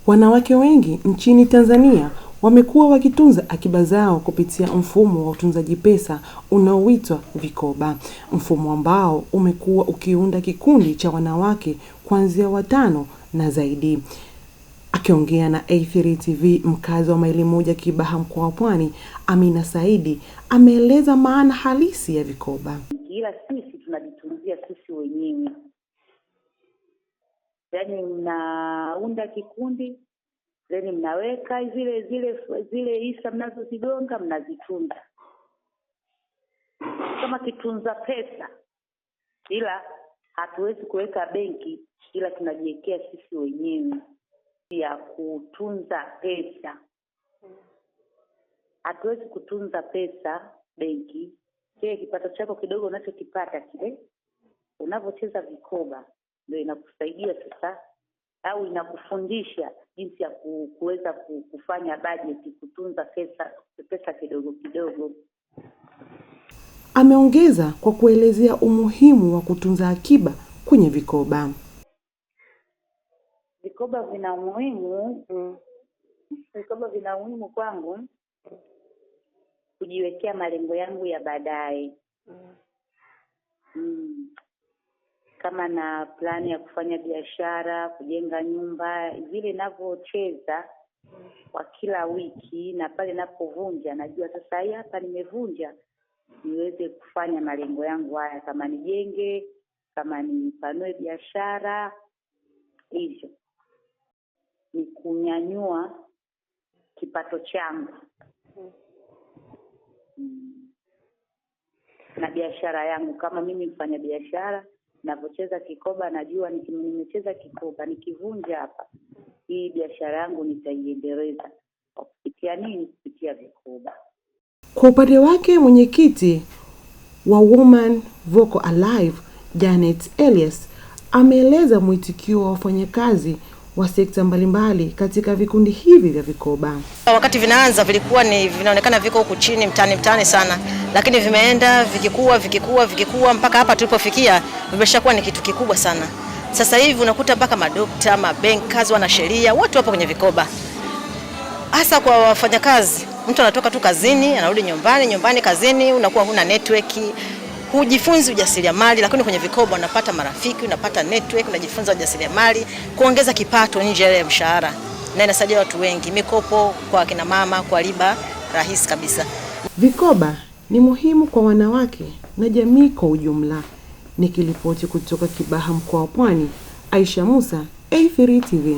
Wanawake wengi nchini Tanzania wamekuwa wakitunza akiba zao kupitia mfumo wa utunzaji pesa unaoitwa vikoba. Mfumo ambao umekuwa ukiunda kikundi cha wanawake kuanzia 5 na zaidi. Akiongea na A3 TV, mkazi wa Maili Moja Kibaha mkoa wa Pwani, Amina Saidi ameeleza maana halisi ya vikoba. Ila sisi tunajitunzia sisi wenyewe. Yaani mnaunda kikundi, then mnaweka zile hisa mnazozigonga mnazitunza. Kama kitunza pesa. Ila hatuwezi kuweka benki, ila tunajiwekea sisi wenyewe ya kutunza pesa. Hatuwezi kutunza pesa benki. Kile kipato chako kidogo unachokipata kile unapocheza vikoba ndio inakusaidia sasa, au inakufundisha jinsi ya kuweza kufanya budget, kutunza pesa kidogo kidogo. Ameongeza kwa kuelezea umuhimu wa kutunza akiba kwenye vikoba. Vikoba vina umuhimu. Vikoba vina umuhimu kwangu kujiwekea malengo yangu ya baadaye. Kama na plani ya kufanya biashara, kujenga nyumba, vile ninavyocheza kwa kila wiki, na pale ninapovunja najua sasa hapa nimevunja, niweze kufanya malengo yangu haya, kama nijenge, kama nipanue biashara, hivyo ni kunyanyua kipato changu na biashara yangu. Kama mimi mfanya biashara, ninapocheza kikoba najua nimecheza kikoba, nikivunja hapa hii biashara yangu nitaiendeleza kupitia nini? Kupitia vikoba. Kwa upande wake, mwenyekiti wa Women Vocal Alive Janet Elias ameeleza mwitikio wa wafanyakazi wa sekta mbalimbali katika vikundi hivi vya vikoba. Wakati vinaanza vinaonekana viko huku chini mtaani sana, lakini vimeenda vikikua mpaka hapa tulipofikia, vimeshakuwa ni kitu kikubwa sana. Sasa hivi unakuta mpaka madokta, mabankers, wanasheria, watu wapo kwenye vikoba. Hasa kwa wafanyakazi, mtu anatoka tu kazini, anarudi nyumbani kazini, unakuwa huna network, hujifunzi ujasiriamali, lakini kwenye vikoba unapata marafiki, unapata network, unajifunza ujasiriamali, kuongeza kipato nje ya mshahara. Na inasaidia watu wengi, mikopo kwa kina mama, kwa riba rahisi kabisa. Vikoba ni muhimu kwa wanawake na jamii kwa ujumla. Nikiripoti kutoka Kibaha mkoa wa Pwani, Aisha Musa, A3 TV.